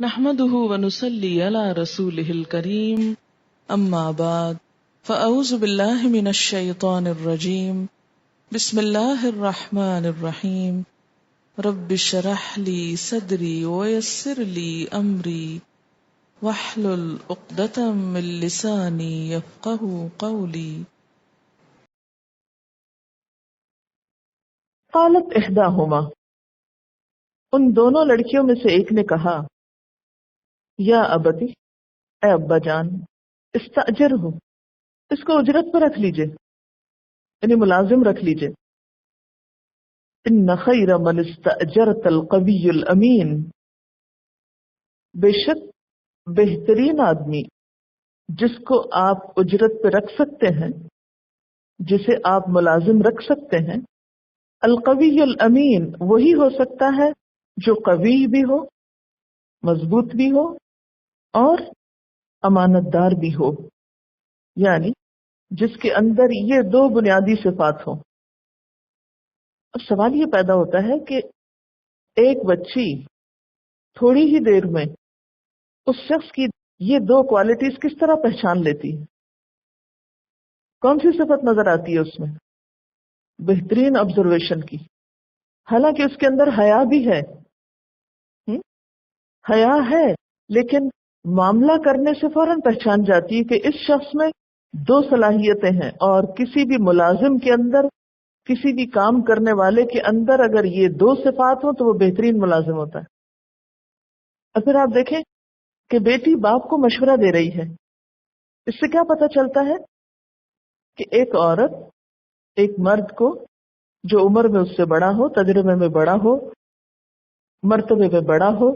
نحمده ونصلي على رسوله الكريم اما بعد فاعوذ بالله من الشيطان الرجيم بسم الله الرحمن الرحيم رب اشرح لي صدري ويسر لي امري واحلل عقدة من لساني يفقهوا قولي. قالت احداہما، ان دونوں لڑکیوں میں سے ایک نے کہا، یا ابتی، اے ابا جان، استاجرہ، اس کو اجرت پر رکھ لیجئے، یعنی ملازم رکھ لیجئے۔ ان خیر من استاجرت القوی الامین، بے شک بہترین آدمی جس کو آپ اجرت پہ رکھ سکتے ہیں، جسے آپ ملازم رکھ سکتے ہیں، القوی الامین، وہی ہو سکتا ہے جو قوی بھی ہو، مضبوط بھی ہو اور امانت دار بھی ہو، یعنی جس کے اندر یہ دو بنیادی صفات ہوں۔ اب سوال یہ پیدا ہوتا ہے کہ ایک بچی تھوڑی ہی دیر میں اس شخص کی یہ دو کوالٹیز کس طرح پہچان لیتی ہے؟ کون سی صفت نظر آتی ہے اس میں؟ بہترین آبزرویشن کی، حالانکہ اس کے اندر حیا بھی ہے، حیا ہے، لیکن معاملہ کرنے سے فوراً پہچان جاتی ہے کہ اس شخص میں دو صلاحیتیں ہیں، اور کسی بھی ملازم کے اندر، کسی بھی کام کرنے والے کے اندر اگر یہ دو صفات ہوں تو وہ بہترین ملازم ہوتا ہے۔ اور پھر آپ دیکھیں کہ بیٹی باپ کو مشورہ دے رہی ہے، اس سے کیا پتہ چلتا ہے کہ ایک عورت ایک مرد کو جو عمر میں اس سے بڑا ہو، تجربے میں بڑا ہو، مرتبے میں بڑا ہو،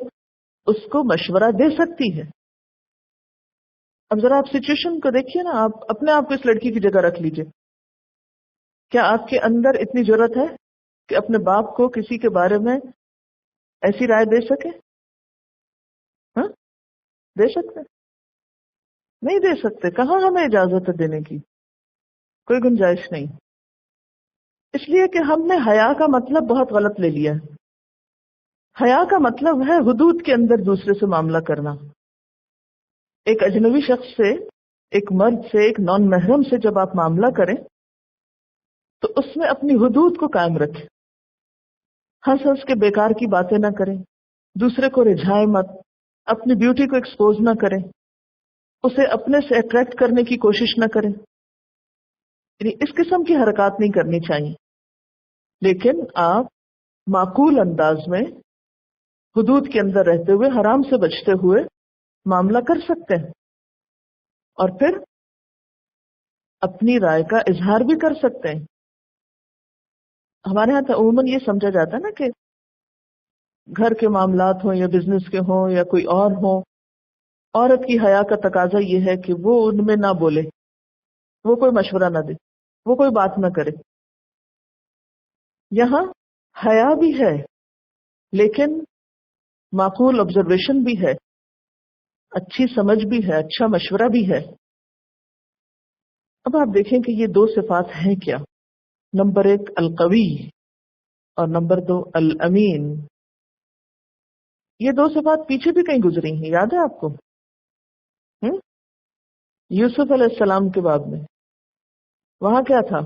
اس کو مشورہ دے سکتی ہے۔ اب ذرا آپ سچویشن کو دیکھیے نا، آپ اپنے آپ کو اس لڑکی کی جگہ رکھ لیجئے۔ کیا آپ کے اندر اتنی جرأت ہے کہ اپنے باپ کو کسی کے بارے میں ایسی رائے دے سکے؟ ہاں، دے سکتے؟ نہیں دے سکتے۔ کہاں ہمیں اجازت ہے دینے کی؟ کوئی گنجائش نہیں، اس لیے کہ ہم نے حیا کا مطلب بہت غلط لے لیا ہے۔ حیا کا مطلب ہے حدود کے اندر دوسرے سے معاملہ کرنا۔ ایک اجنبی شخص سے، ایک مرد سے، ایک نان محرم سے جب آپ معاملہ کریں تو اس میں اپنی حدود کو قائم رکھیں، ہنس ہنس کے بیکار کی باتیں نہ کریں، دوسرے کو رجھائے مت، اپنی بیوٹی کو ایکسپوز نہ کریں، اسے اپنے سے اٹریکٹ کرنے کی کوشش نہ کریں، یعنی اس قسم کی حرکات نہیں کرنی چاہیے۔ لیکن آپ معقول انداز میں حدود کے اندر رہتے ہوئے، حرام سے بچتے ہوئے معاملہ کر سکتے ہیں، اور پھر اپنی رائے کا اظہار بھی کر سکتے ہیں۔ ہمارے یہاں تو عموماً یہ سمجھا جاتا ہے نا کہ گھر کے معاملات ہوں یا بزنس کے ہوں یا کوئی اور ہوں، عورت کی حیا کا تقاضا یہ ہے کہ وہ ان میں نہ بولے، وہ کوئی مشورہ نہ دے، وہ کوئی بات نہ کرے۔ یہاں حیا بھی ہے لیکن معقول آبزرویشن بھی ہے، اچھی سمجھ بھی ہے، اچھا مشورہ بھی ہے۔ اب آپ دیکھیں کہ یہ دو صفات ہیں کیا؟ نمبر 1 القوی اور نمبر 2 الامین۔ یہ دو صفات پیچھے بھی کہیں گزری ہیں، یاد ہے آپ کو؟ یوسف علیہ السلام کے باب میں وہاں کیا تھا؟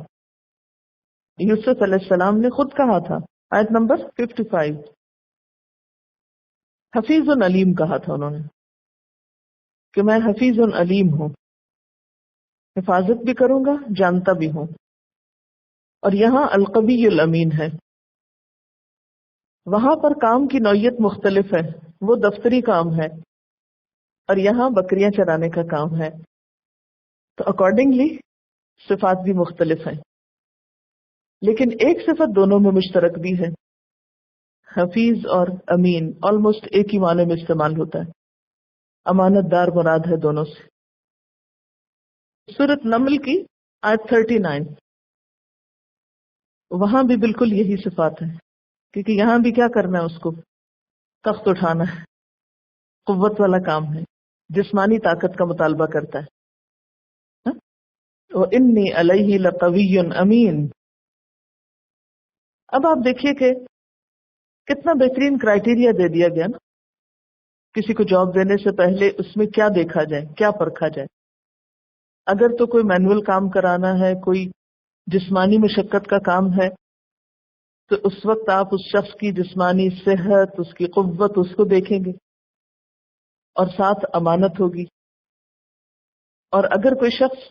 یوسف علیہ السلام نے خود کہا تھا، آیت نمبر 55، حفیظ علیم کہا تھا انہوں نے کہ میں حفیظ علیم ہوں، حفاظت بھی کروں گا، جانتا بھی ہوں۔ اور یہاں القوی الامین ہے، وہاں پر کام کی نوعیت مختلف ہے، وہ دفتری کام ہے اور یہاں بکریاں چرانے کا کام ہے، تو اکارڈنگلی صفات بھی مختلف ہیں، لیکن ایک صفت دونوں میں مشترک بھی ہے۔ حفیظ اور امین آلموسٹ ایک ہی معنی میں استعمال ہوتا ہے، امانت دار مراد ہے دونوں سے۔ سورۃ نمل کی آیت 39، وہاں بھی بالکل یہی صفات ہے، کیونکہ یہاں بھی کیا کرنا ہے؟ اس کو تخت اٹھانا ہے، قوت والا کام ہے، جسمانی طاقت کا مطالبہ کرتا ہے۔ وَإِنِّي عَلَيْهِ لَقَوِيٌّ أَمِينٌ۔ اب آپ دیکھیے کہ کتنا بہترین کرائیٹیریا دے دیا گیا نا کسی کو جاب دینے سے پہلے اس میں کیا دیکھا جائے، کیا پرکھا جائے. اگر تو کوئی مینول کام کرانا ہے، کوئی جسمانی مشقت کا کام ہے، تو اس وقت آپ اس شخص کی جسمانی صحت، اس کی قوت، اس کو دیکھیں گے، اور ساتھ امانت ہوگی. اور اگر کوئی شخص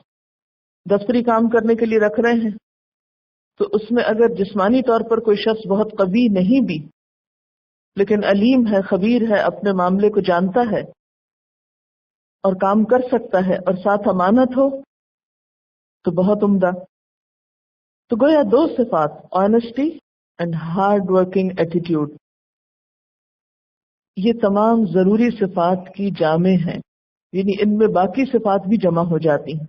دفتری کام کرنے کے لیے رکھ رہے ہیں تو اس میں اگر جسمانی طور پر کوئی شخص بہت قوی نہیں بھی لیکن علیم ہے، خبیر ہے، اپنے معاملے کو جانتا ہے اور کام کر سکتا ہے، اور ساتھ امانت ہو، تو بہت عمدہ. تو گویا دو صفات، honesty and hard working attitude, یہ تمام ضروری صفات کی جامع ہیں، یعنی ان میں باقی صفات بھی جمع ہو جاتی ہیں.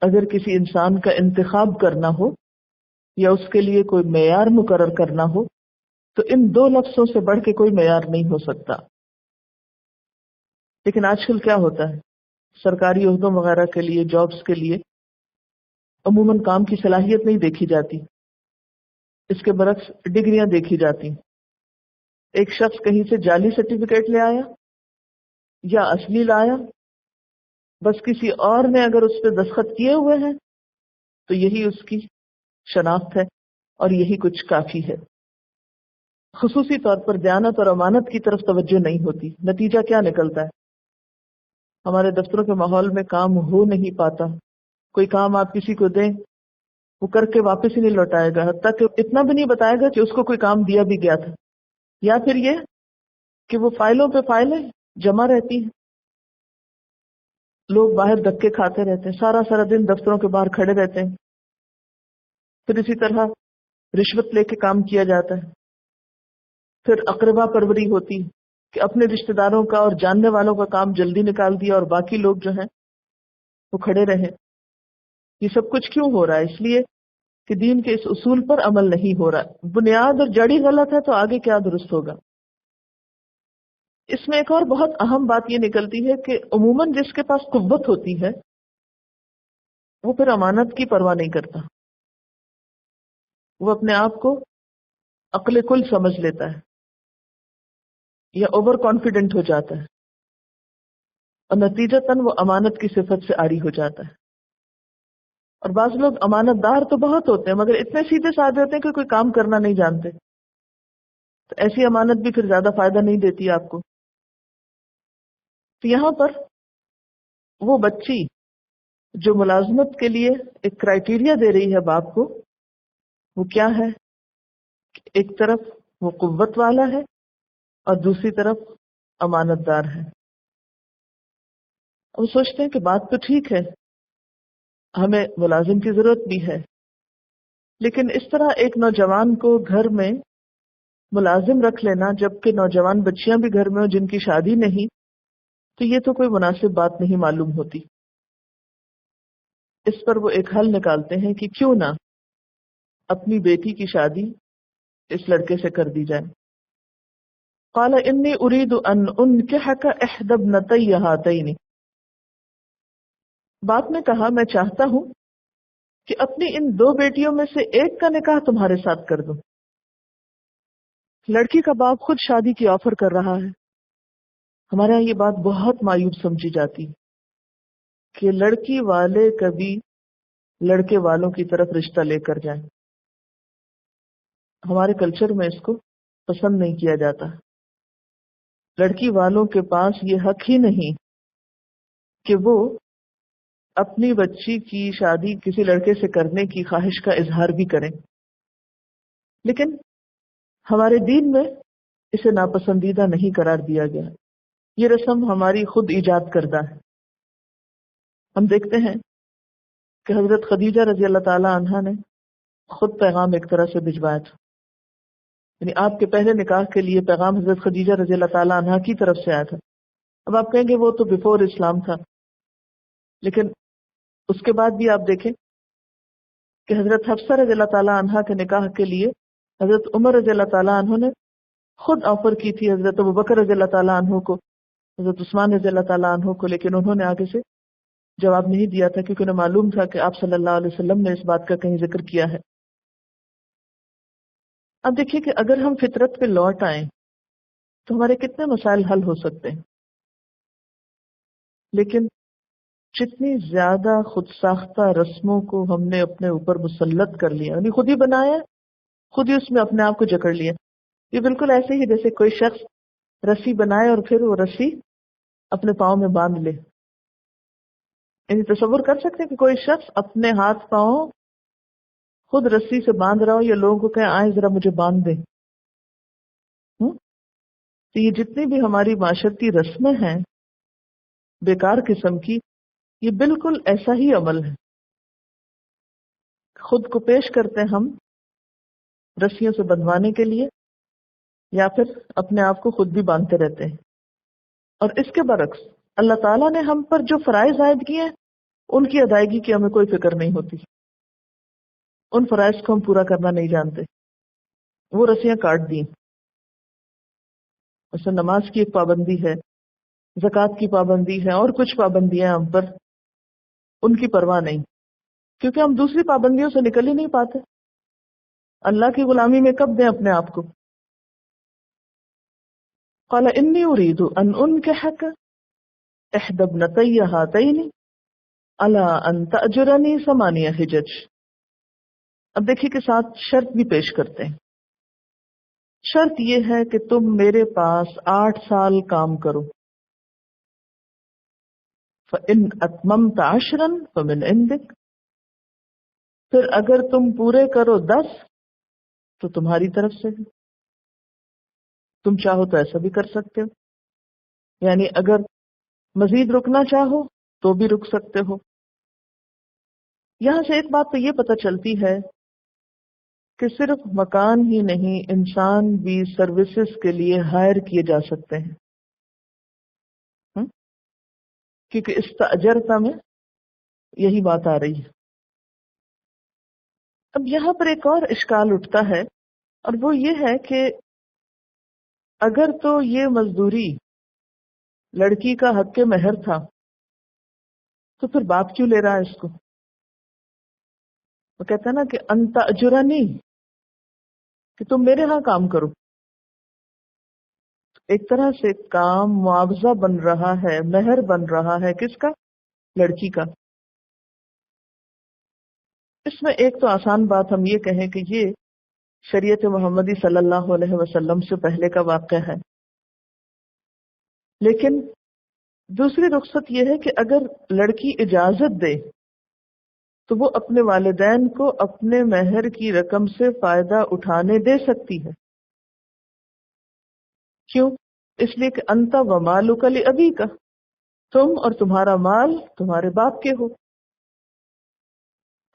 اگر کسی انسان کا انتخاب کرنا ہو یا اس کے لیے کوئی معیار مقرر کرنا ہو تو ان دو لفظوں سے بڑھ کے کوئی معیار نہیں ہو سکتا. لیکن آج کل کیا ہوتا ہے، سرکاری عہدوں وغیرہ کے لیے، جابز کے لیے عموماً کام کی صلاحیت نہیں دیکھی جاتی، اس کے برعکس ڈگریاں دیکھی جاتی. ایک شخص کہیں سے جعلی سرٹیفکیٹ لے آیا یا اصلی لایا، بس کسی اور نے اگر اس پہ دستخط کیے ہوئے ہیں تو یہی اس کی شناخت ہے اور یہی کچھ کافی ہے. خصوصی طور پر دیانت اور امانت کی طرف توجہ نہیں ہوتی. نتیجہ کیا نکلتا ہے، ہمارے دفتروں کے ماحول میں کام ہو نہیں پاتا. کوئی کام آپ کسی کو دیں، وہ کر کے واپس ہی نہیں لوٹائے گا، حتیٰ کہ اتنا بھی نہیں بتائے گا کہ اس کو کوئی کام دیا بھی گیا تھا. یا پھر یہ کہ وہ فائلوں پہ فائلیں جمع رہتی ہیں، لوگ باہر دھکے کھاتے رہتے ہیں، سارا سارا دن دفتروں کے باہر کھڑے رہتے ہیں. پھر اسی طرح رشوت لے کے کام کیا جاتا ہے. پھر اقربا پروری ہوتی ہے کہ اپنے رشتہ داروں کا اور جاننے والوں کا کام جلدی نکال دیا اور باقی لوگ جو ہیں وہ کھڑے رہے. یہ سب کچھ کیوں ہو رہا ہے؟ اس لیے کہ دین کے اس اصول پر عمل نہیں ہو رہا. بنیاد اور جڑی غلط ہے تو آگے کیا درست ہوگا؟ اس میں ایک اور بہت اہم بات یہ نکلتی ہے کہ عموماً جس کے پاس قوت ہوتی ہے وہ پھر امانت کی پرواہ نہیں کرتا. وہ اپنے آپ کو عقل کل سمجھ لیتا ہے یا اوور کانفیڈنٹ ہو جاتا ہے، اور نتیجتاً وہ امانت کی صفت سے عاری ہو جاتا ہے. اور بعض لوگ امانت دار تو بہت ہوتے ہیں مگر اتنے سیدھے سادے ہوتے ہیں کہ کوئی کام کرنا نہیں جانتے. تو ایسی امانت بھی پھر زیادہ فائدہ نہیں دیتی آپ کو. تو یہاں پر وہ بچی جو ملازمت کے لیے ایک کرائیٹیریا دے رہی ہے باپ کو، وہ کیا ہے؟ ایک طرف وہ قوت والا ہے اور دوسری طرف امانت دار ہے. ہم سوچتے ہیں کہ بات تو ٹھیک ہے، ہمیں ملازم کی ضرورت بھی ہے، لیکن اس طرح ایک نوجوان کو گھر میں ملازم رکھ لینا جبکہ نوجوان بچیاں بھی گھر میں ہوں جن کی شادی نہیں، تو یہ تو کوئی مناسب بات نہیں معلوم ہوتی. اس پر وہ ایک حل نکالتے ہیں کہ کیوں نہ اپنی بیٹی کی شادی اس لڑکے سے کر دی جائے. قال انی اريد ان انكحك احدى ابنتي هاتين. باپ نے کہا میں چاہتا ہوں کہ اپنی ان دو بیٹیوں میں سے ایک کا نکاح تمہارے ساتھ کر دوں. لڑکی کا باپ خود شادی کی آفر کر رہا ہے. ہمارے یہاں یہ بات بہت مایوب سمجھی جاتی کہ لڑکی والے کبھی لڑکے والوں کی طرف رشتہ لے کر جائیں. ہمارے کلچر میں اس کو پسند نہیں کیا جاتا. لڑکی والوں کے پاس یہ حق ہی نہیں کہ وہ اپنی بچی کی شادی کسی لڑکے سے کرنے کی خواہش کا اظہار بھی کریں. لیکن ہمارے دین میں اسے ناپسندیدہ نہیں قرار دیا گیا. یہ رسم ہماری خود ایجاد کردہ ہے. ہم دیکھتے ہیں کہ حضرت خدیجہ رضی اللہ تعالی عنہا نے خود پیغام ایک طرح سے بھجوایا تھا. یعنی آپ کے پہلے نکاح کے لیے پیغام حضرت خدیجہ رضی اللہ تعالی عنہا کی طرف سے آیا تھا. اب آپ کہیں گے وہ تو بیفور اسلام تھا، لیکن اس کے بعد بھی آپ دیکھیں کہ حضرت حفصہ رضی اللہ تعالی عنہا کے نکاح کے لیے حضرت عمر رضی اللہ تعالی عنہ نے خود آفر کی تھی حضرت ابوبکر رضی اللہ تعالی عنہ کو، حضرت عثمان رضی اللہ تعالی عنہ کو، لیکن انہوں نے آگے سے جواب نہیں دیا تھا کیونکہ انہیں معلوم تھا کہ آپ صلی اللہ علیہ وسلم نے اس بات کا کہیں ذکر کیا ہے. اب دیکھیے کہ اگر ہم فطرت پہ لوٹ آئیں تو ہمارے کتنے مسائل حل ہو سکتے ہیں. لیکن جتنی زیادہ خود ساختہ رسموں کو ہم نے اپنے اوپر مسلط کر لیا، یعنی خود ہی بنایا، خود ہی اس میں اپنے آپ کو جکڑ لیا. یہ بالکل ایسے ہی جیسے کوئی شخص رسی بنائے اور پھر وہ رسی اپنے پاؤں میں باندھ لے. یعنی تصور کر سکتے ہیں کہ کوئی شخص اپنے ہاتھ پاؤں خود رسی سے باندھ رہا ہو، یا لوگوں کو کہیں آئیں ذرا مجھے باندھ دیں. تو یہ جتنی بھی ہماری معاشرتی رسمیں ہیں بیکار قسم کی، یہ بالکل ایسا ہی عمل ہے. خود کو پیش کرتے ہیں ہم رسیوں سے بندھوانے کے لیے، یا پھر اپنے آپ کو خود بھی باندھتے رہتے ہیں. اور اس کے برعکس اللہ تعالیٰ نے ہم پر جو فرائض عائد کیے ہیں ان کی ادائیگی کی ہمیں کوئی فکر نہیں ہوتی. ان فرائض کو ہم پورا کرنا نہیں جانتے، وہ رسیاں کاٹ دی. جیسے نماز کی ایک پابندی ہے، زکوٰۃ کی پابندی ہے، اور کچھ پابندیاں ہم پر، ان کی پرواہ نہیں، کیونکہ ہم دوسری پابندیوں سے نکل ہی نہیں پاتے. اللہ کی غلامی میں کب دیں اپنے آپ کو؟ قال انی اريد ان انکحک احدی ابنتی ہاتین علی ان تأجرنی 8 حجج. اب دیکھیے کہ ساتھ شرط بھی پیش کرتے ہیں. شرط یہ ہے کہ تم میرے پاس 8 سال کام کرو. فإن اتممت 10 فمن عندک، پھر اگر تم پورے کرو 10 تو تمہاری طرف سے ہے. تم چاہو تو ایسا بھی کر سکتے ہو، یعنی اگر مزید رکنا چاہو تو بھی رک سکتے ہو. یہاں سے ایک بات تو یہ پتہ چلتی ہے کہ صرف مکان ہی نہیں، انسان بھی سروسز کے لیے ہائر کیے جا سکتے ہیں. کیونکہ استاجرتا میں یہی بات آ رہی ہے. اب یہاں پر ایک اور اشکال اٹھتا ہے، اور وہ یہ ہے کہ اگر تو یہ مزدوری لڑکی کا حق مہر تھا تو پھر باپ کیوں لے رہا ہے اس کو؟ وہ کہتا ہے نا کہ انت اجرانی، کہ تم میرے ہاں کام کرو. ایک طرح سے کام معاوضہ بن رہا ہے، مہر بن رہا ہے، کس کا؟ لڑکی کا. اس میں ایک تو آسان بات ہم یہ کہیں کہ یہ شریعت محمدی صلی اللہ علیہ وسلم سے پہلے کا واقعہ ہے. لیکن دوسری رخصت یہ ہے کہ اگر لڑکی اجازت دے تو وہ اپنے والدین کو اپنے مہر کی رقم سے فائدہ اٹھانے دے سکتی ہے. کیوں؟ اس لیے کہ انت و مالک لابیک، تم اور تمہارا مال تمہارے باپ کے ہو.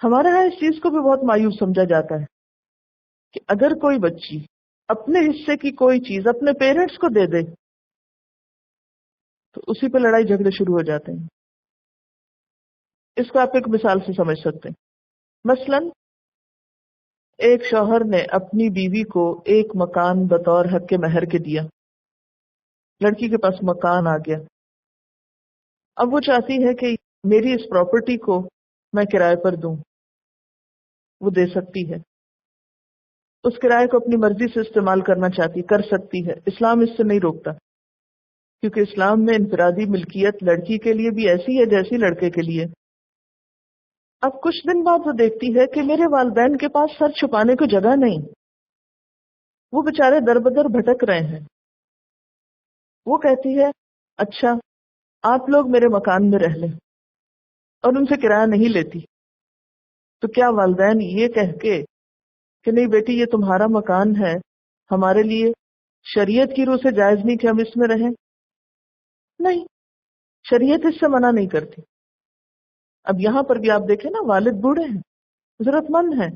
ہمارے ہاں اس چیز کو بھی بہت مایوس سمجھا جاتا ہے کہ اگر کوئی بچی اپنے حصے کی کوئی چیز اپنے پیرنٹس کو دے دے تو اسی پہ لڑائی جھگڑے شروع ہو جاتے ہیں. اس کو آپ ایک مثال سے سمجھ سکتے ہیں. مثلا ایک شوہر نے اپنی بیوی کو ایک مکان بطور حق کے مہر کے دیا. لڑکی کے پاس مکان آ گیا. اب وہ چاہتی ہے کہ میری اس پراپرٹی کو میں کرائے پر دوں. وہ دے سکتی ہے، اس کرائے کو اپنی مرضی سے استعمال کرنا چاہتی، کر سکتی ہے. اسلام اس سے نہیں روکتا، کیونکہ اسلام میں انفرادی ملکیت لڑکی کے لیے بھی ایسی ہے جیسی لڑکے کے لیے. اب کچھ دن بعد وہ دیکھتی ہے کہ میرے والدین کے پاس سر چھپانے کو جگہ نہیں، وہ بےچارے در بدر بھٹک رہے ہیں. وہ کہتی ہے اچھا آپ لوگ میرے مکان میں رہ لیں، اور ان سے کرایہ نہیں لیتی. تو کیا والدین یہ کہہ کے کہ نہیں بیٹی یہ تمہارا مکان ہے، ہمارے لیے شریعت کی روح سے جائز نہیں کہ ہم اس میں رہیں؟ نہیں، شریعت اس سے منع نہیں کرتی. اب یہاں پر بھی آپ دیکھیں نا، والد بوڑھے ہیں، ضرورت مند ہیں،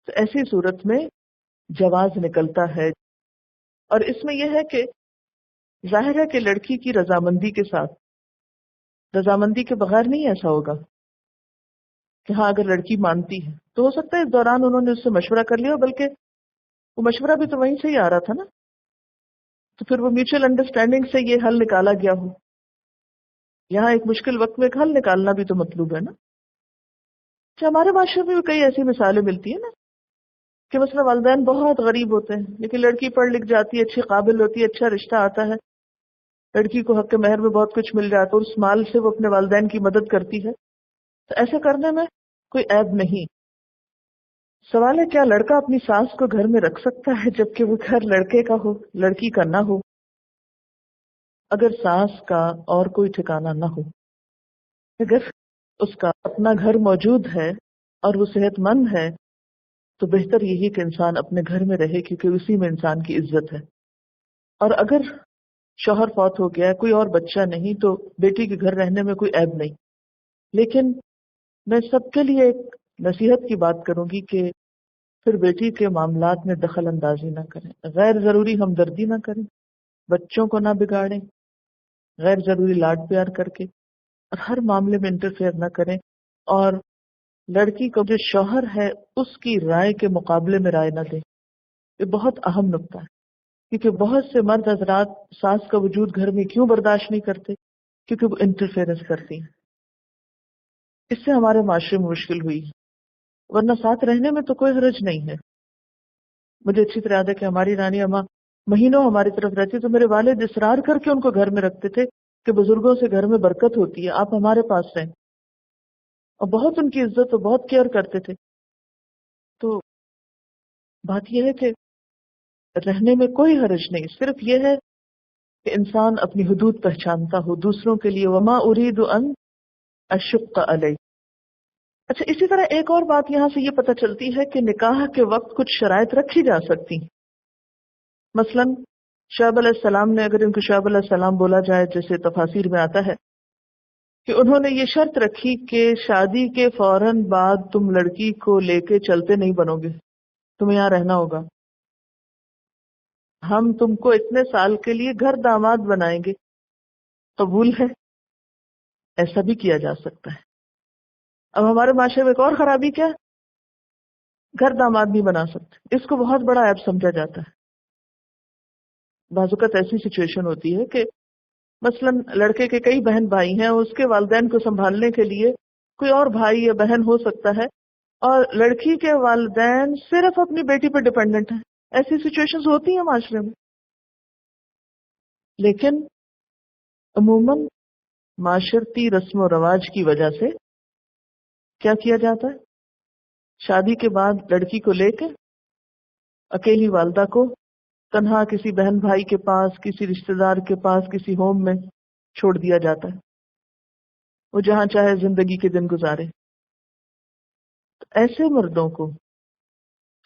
تو ایسی صورت میں جواز نکلتا ہے. اور اس میں یہ ہے کہ ظاہر ہے کہ لڑکی کی رضامندی کے ساتھ، رضامندی کے بغیر نہیں ایسا ہوگا کہ ہاں اگر لڑکی مانتی ہے تو ہو سکتا ہے اس دوران انہوں نے اس سے مشورہ کر لیا، بلکہ وہ مشورہ بھی تو وہیں سے ہی آ رہا تھا نا، تو پھر وہ میوچل انڈرسٹینڈنگ سے یہ حل نکالا گیا ہو. یہاں ایک مشکل وقت میں ایک حل نکالنا بھی تو مطلوب ہے نا. ہمارے معاشرے میں بھی کئی ایسی مثالیں ملتی ہیں نا کہ مثلا والدین بہت غریب ہوتے ہیں لیکن لڑکی پڑھ لکھ جاتی ہے، اچھی قابل ہوتی ہے، اچھا رشتہ آتا ہے، لڑکی کو حق مہر میں بہت کچھ مل جاتا ہے، اس مال سے وہ اپنے والدین کی مدد کرتی ہے، تو ایسا کرنے میں کوئی عیب نہیں۔ سوال ہے کیا لڑکا اپنی ساس کو گھر میں رکھ سکتا ہے جبکہ وہ گھر لڑکے کا ہو، لڑکی کا نہ ہو؟ اگر ساس کا اور کوئی ٹھکانہ نہ ہو، اگر اس کا اپنا گھر موجود ہے اور وہ صحت مند ہے، تو بہتر یہی کہ انسان اپنے گھر میں رہے، کیونکہ اسی میں انسان کی عزت ہے۔ اور اگر شوہر فوت ہو گیا ہے، کوئی اور بچہ نہیں، تو بیٹی کے گھر رہنے میں کوئی عیب نہیں۔ لیکن میں سب کے لیے ایک نصیحت کی بات کروں گی کہ پھر بیٹی کے معاملات میں دخل اندازی نہ کریں، غیر ضروری ہمدردی نہ کریں، بچوں کو نہ بگاڑیں، غیر ضروری لاڈ پیار کر کے، اور ہر معاملے میں انٹرفیئر نہ کریں، اور لڑکی کو جو شوہر ہے اس کی رائے کے مقابلے میں رائے نہ دیں۔ یہ بہت اہم نکتہ ہے، کیونکہ بہت سے مرد حضرات ساس کا وجود گھر میں کیوں برداشت نہیں کرتے؟ کیونکہ وہ انٹرفیئرنس کرتی ہیں۔ اس سے ہمارے معاشرے میں مشکل ہوئی، ورنہ ساتھ رہنے میں تو کوئی حرج نہیں ہے۔ مجھے اچھی طرح یاد ہے کہ ہماری رانی اماں مہینوں ہماری طرف رہتی، تو میرے والد اصرار کر کے ان کو گھر میں رکھتے تھے کہ بزرگوں سے گھر میں برکت ہوتی ہے، آپ ہمارے پاس رہیں، اور بہت ان کی عزت اور بہت کیئر کرتے تھے۔ تو بات یہ ہے کہ رہنے میں کوئی حرج نہیں، صرف یہ ہے کہ انسان اپنی حدود پہچانتا ہو دوسروں کے لیے، وما اريد ان اشق علیہ۔ اچھا، اسی طرح ایک اور بات یہاں سے یہ پتہ چلتی ہے کہ نکاح کے وقت کچھ شرائط رکھی جا سکتی ہیں۔ مثلا شعیب علیہ السلام نے، اگر ان کو شعیب علیہ السلام بولا جائے جیسے تفاسیر میں آتا ہے، کہ انہوں نے یہ شرط رکھی کہ شادی کے فوراً بعد تم لڑکی کو لے کے چلتے نہیں بنو گے، تمہیں یہاں رہنا ہوگا، ہم تم کو اتنے سال کے لیے گھر داماد بنائیں گے۔ قبول ہے؟ ایسا بھی کیا جا سکتا ہے۔ اب ہمارے معاشرے میں ایک اور خرابی کیا ہے؟ گھر داماد نہیں بنا سکتے، اس کو بہت بڑا عیب سمجھا جاتا ہے۔ بعض اوقات ایسی سچویشن ہوتی ہے کہ مثلا لڑکے کے کئی بہن بھائی ہیں، اس کے والدین کو سنبھالنے کے لیے کوئی اور بھائی یا بہن ہو سکتا ہے، اور لڑکی کے والدین صرف اپنی بیٹی پر ڈیپینڈنٹ ہیں۔ ایسی سچویشنز ہوتی ہیں معاشرے میں، لیکن عموماً معاشرتی رسم و رواج کی وجہ سے کیا کیا جاتا ہے؟ شادی کے بعد لڑکی کو لے کے اکیلی والدہ کو تنہا کسی بہن بھائی کے پاس، کسی رشتہ دار کے پاس، کسی ہوم میں چھوڑ دیا جاتا ہے، وہ جہاں چاہے زندگی کے دن گزارے۔ ایسے مردوں کو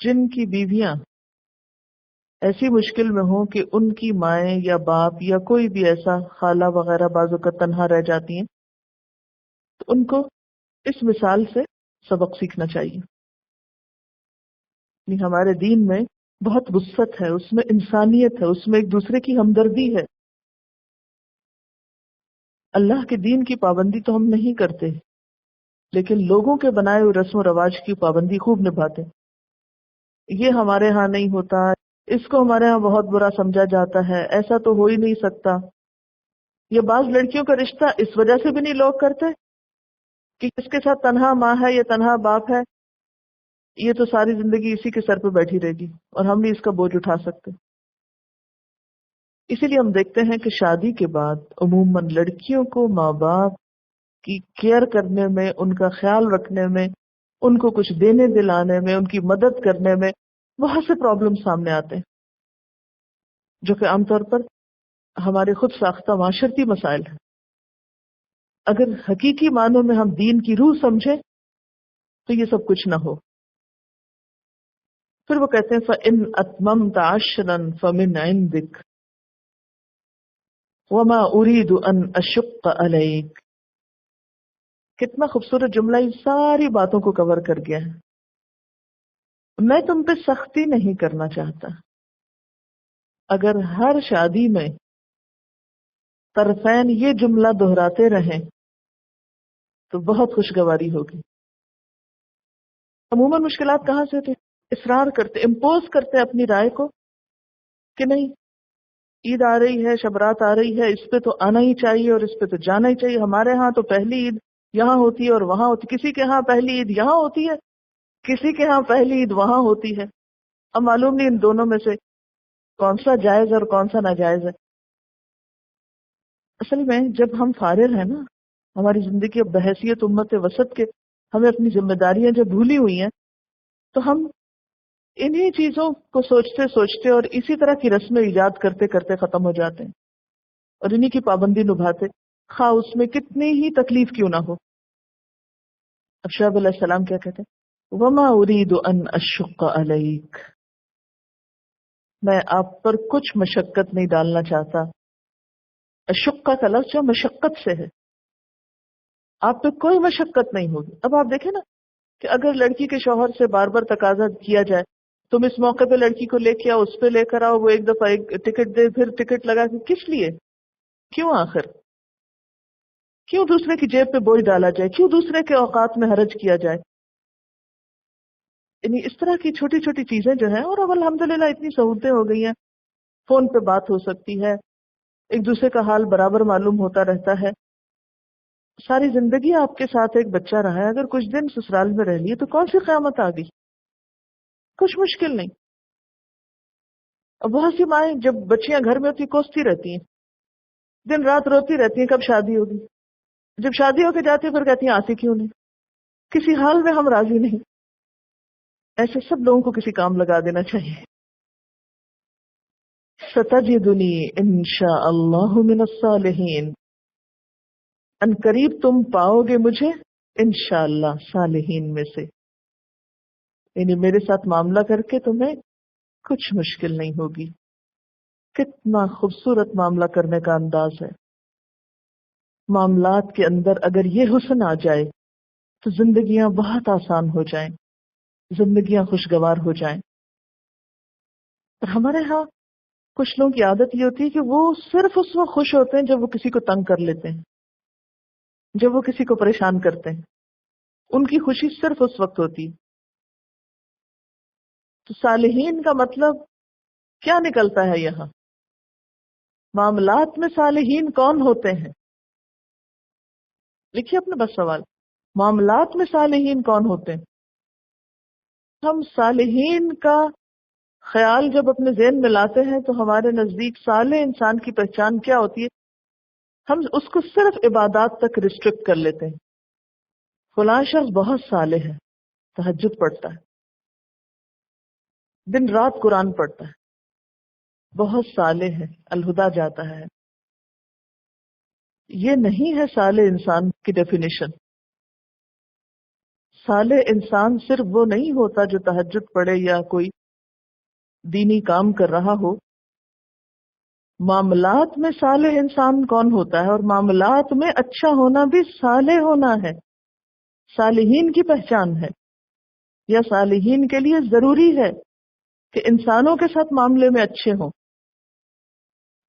جن کی بیویاں ایسی مشکل میں ہوں کہ ان کی مائیں یا باپ یا کوئی بھی ایسا خالہ وغیرہ بعض اوقات تنہا رہ جاتی ہیں، تو ان کو اس مثال سے سبق سیکھنا چاہیے۔ یعنی ہمارے دین میں بہت وسعت ہے، اس میں انسانیت ہے، اس میں ایک دوسرے کی ہمدردی ہے۔ اللہ کے دین کی پابندی تو ہم نہیں کرتے، لیکن لوگوں کے بنائے ہوئے رسم و رواج کی پابندی خوب نبھاتے۔ یہ ہمارے ہاں نہیں ہوتا، اس کو ہمارے ہاں بہت برا سمجھا جاتا ہے، ایسا تو ہو ہی نہیں سکتا۔ یہ بعض لڑکیوں کا رشتہ اس وجہ سے بھی نہیں لوگ کرتے کہ اس کے ساتھ تنہا ماں ہے یا تنہا باپ ہے، یہ تو ساری زندگی اسی کے سر پہ بیٹھی رہے گی اور ہم نہیں اس کا بوجھ اٹھا سکتے۔ اسی لیے ہم دیکھتے ہیں کہ شادی کے بعد عموماً لڑکیوں کو ماں باپ کی کیئر کرنے میں، ان کا خیال رکھنے میں، ان کو کچھ دینے دلانے میں، ان کی مدد کرنے میں بہت سے پرابلم سامنے آتے ہیں، جو کہ عام طور پر ہمارے خود ساختہ معاشرتی مسائل ہیں۔ اگر حقیقی معنوں میں ہم دین کی روح سمجھیں تو یہ سب کچھ نہ ہو۔ پھر وہ کہتے ہیں فَإِنْ أَتْمَمْتَ عَشْرًا فَمِنْ عِنْدِكَ وَمَا أُرِيدُ أَنْ أَشُقَّ عَلَيْكَ۔ کتنا خوبصورت جملہ، یہ ساری باتوں کو کور کر گیا ہے۔ میں تم پہ سختی نہیں کرنا چاہتا۔ اگر ہر شادی میں طرفین یہ جملہ دہراتے رہیں تو بہت خوشگواری ہوگی۔ عموماً مشکلات کہاں سے ہوتی؟ اصرار کرتے، امپوز کرتے اپنی رائے کو کہ نہیں، عید آ رہی ہے، شبرات آ رہی ہے، اس پہ تو آنا ہی چاہیے اور اس پہ تو جانا ہی چاہیے۔ ہمارے ہاں تو پہلی عید یہاں ہوتی ہے اور وہاں ہوتی، کسی کے ہاں پہلی عید یہاں ہوتی ہے، کسی کے ہاں پہلی عید وہاں ہوتی ہے۔ اب معلوم نہیں ان دونوں میں سے کون سا جائز اور کون سا ناجائز ہے. اصل میں جب ہم فارغ ہیں نا، ہماری زندگی اب بحیثیت امت وسط کے ہمیں اپنی ذمہ داریاں جب بھولی ہوئی ہیں، تو ہم انہی چیزوں کو سوچتے سوچتے اور اسی طرح کی رسمیں ایجاد کرتے کرتے ختم ہو جاتے ہیں، اور انہی کی پابندی نبھاتے، خواہ اس میں کتنی ہی تکلیف کیوں نہ ہو. اب شعیب علیہ السلام کیا کہتے ہیں؟ وما اريد ان اشق علیک، میں آپ پر کچھ مشقت نہیں ڈالنا چاہتا. اشقہ کا لفظ جو مشقت سے ہے، آپ پہ کوئی مشقت نہیں ہوگی. اب آپ دیکھیں نا کہ اگر لڑکی کے شوہر سے بار بار تقاضا کیا جائے، تم اس موقع پہ لڑکی کو لے کے آؤ، اس پہ لے کر آؤ، وہ ایک دفعہ ایک ٹکٹ دے، پھر ٹکٹ لگا کے، کس لیے؟ کیوں آخر؟ کیوں دوسرے کی جیب پہ بوجھ ڈالا جائے؟ کیوں دوسرے کے اوقات میں حرج کیا جائے؟ یعنی اس طرح کی چھوٹی چھوٹی چیزیں جو ہیں، اور اب الحمدللہ اتنی سہولتیں ہو گئی ہیں، فون پہ بات ہو سکتی ہے، ایک دوسرے کا حال برابر معلوم ہوتا رہتا ہے. ساری زندگی آپ کے ساتھ ایک بچہ رہا ہے، اگر کچھ دن سسرال میں رہ لیے تو کون سی قیامت آ گئی؟ کچھ مشکل نہیں. اب بہت سی مائیں جب بچیاں گھر میں ہوتی کوستی رہتی ہیں، دن رات روتی رہتی ہیں کب شادی ہوگی. جب شادی ہو کے جاتی ہے پھر کہتی ہیں آتی کیوں نہیں، کسی حال میں ہم راضی نہیں. ایسے سب لوگوں کو کسی کام لگا دینا چاہیے. ستجدنی انشاء اللہ من الصالحین، ان قریب تم پاؤ گے مجھے انشاءاللہ صالحین میں سے. یعنی میرے ساتھ معاملہ کر کے تمہیں کچھ مشکل نہیں ہوگی. کتنا خوبصورت معاملہ کرنے کا انداز ہے. معاملات کے اندر اگر یہ حسن آ جائے تو زندگیاں بہت آسان ہو جائیں، زندگیاں خوشگوار ہو جائیں. اور ہمارے ہاں کچھ لوگوں کی عادت یہ ہوتی ہے کہ وہ صرف اس وقت خوش ہوتے ہیں جب وہ کسی کو تنگ کر لیتے ہیں، جب وہ کسی کو پریشان کرتے ہیں. ان کی خوشی صرف اس وقت ہوتی ہے. تو صالحین کا مطلب کیا نکلتا ہے یہاں؟ معاملات میں صالحین کون ہوتے ہیں؟ لکھیے اپنے بس سوال، معاملات میں صالحین کون ہوتے ہیں؟ ہم صالحین کا خیال جب اپنے ذہن میں لاتے ہیں تو ہمارے نزدیک صالح انسان کی پہچان کیا ہوتی ہے؟ ہم اس کو صرف عبادات تک ریسٹرکٹ کر لیتے ہیں. فلاں شخص بہت صالح ہے، تہجد پڑھتا ہے، دن رات قرآن پڑھتا ہے، بہت صالح ہے، الہدا جاتا ہے. یہ نہیں ہے صالح انسان کی ڈیفینیشن. صالح انسان صرف وہ نہیں ہوتا جو تہجد پڑھے یا کوئی دینی کام کر رہا ہو. معاملات میں صالح انسان کون ہوتا ہے؟ اور معاملات میں اچھا ہونا بھی صالح ہونا ہے، صالحین کی پہچان ہے. یا صالحین کے لیے ضروری ہے کہ انسانوں کے ساتھ معاملے میں اچھے ہوں.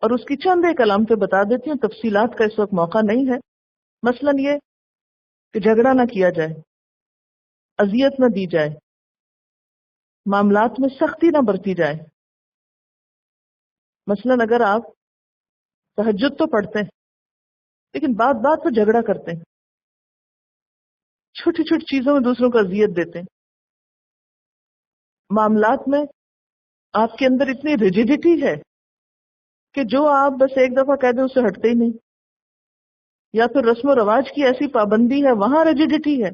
اور اس کی چند ایک علامتیں بتا دیتی ہوں، تفصیلات کا اس وقت موقع نہیں ہے. مثلاً یہ کہ جھگڑا نہ کیا جائے، اذیت نہ دی جائے، معاملات میں سختی نہ برتی جائے. مثلاً اگر آپ تہجد تو پڑھتے ہیں لیکن بات بات پہ جھگڑا کرتے ہیں، چھوٹی چھوٹی چیزوں میں دوسروں کو اذیت دیتے ہیں، معاملات میں آپ کے اندر اتنی ریجیڈیٹی ہے کہ جو آپ بس ایک دفعہ کہہ دیں اس سے ہٹتے ہی نہیں، یا پھر رسم و رواج کی ایسی پابندی ہے، وہاں ریجیڈیٹی ہے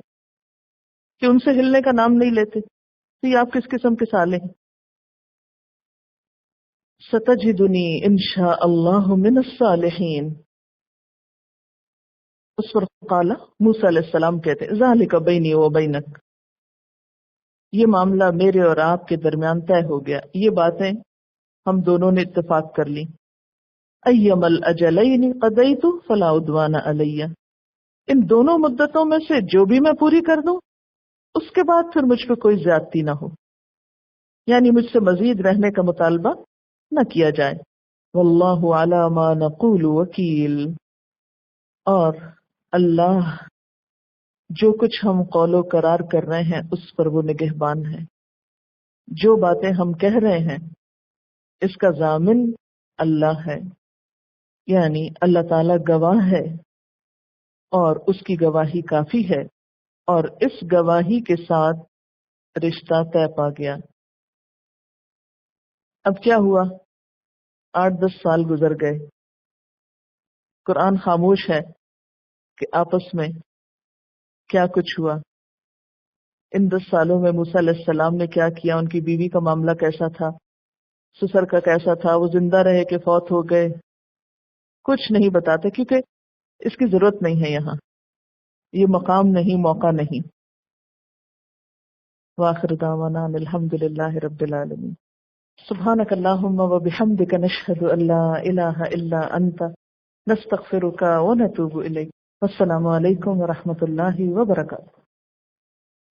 کہ ان سے ہلنے کا نام نہیں لیتے، تو یہ آپ کس قسم کے صالح ہیں؟ ستجدنی انشاء اللہ من الصالحین. اس پر قال موسیٰ علیہ السلام کہتے ہیں ذالک بینی و بینک، یہ معاملہ میرے اور آپ کے درمیان طے ہو گیا، یہ باتیں ہم دونوں نے اتفاق کر لی. ایم الاجلین قضیت فلا عدوان علی، ان دونوں مدتوں میں سے جو بھی میں پوری کر دوں اس کے بعد پھر مجھ پہ کوئی زیادتی نہ ہو، یعنی مجھ سے مزید رہنے کا مطالبہ نہ کیا جائے. واللہ علی ما نقول وکیل، اور اللہ جو کچھ ہم قول و قرار کر رہے ہیں اس پر وہ نگہبان ہے. جو باتیں ہم کہہ رہے ہیں اس کا ضامن اللہ ہے، یعنی اللہ تعالی گواہ ہے اور اس کی گواہی کافی ہے، اور اس گواہی کے ساتھ رشتہ طے پا گیا. اب کیا ہوا؟ 8-10 سال گزر گئے، قرآن خاموش ہے کہ آپس میں کیا کچھ ہوا، ان 10 سالوں میں موسیٰ علیہ السلام نے کیا کیا، ان کی بیوی کا معاملہ کیسا تھا، سسر کا کیسا تھا، وہ زندہ رہے کہ فوت ہو گئے، کچھ نہیں بتاتے، کیونکہ اس کی ضرورت نہیں ہے، یہاں یہ مقام نہیں، موقع نہیں۔ وآخر دعوانا ان الحمد للہ رب العالمین۔ سبحانک اللہم وبحمدک نشہد ان لا الہ الا انت نستغفرک ونتوب الیک۔ والسلام علیکم ورحمۃ اللہ وبرکاتہ۔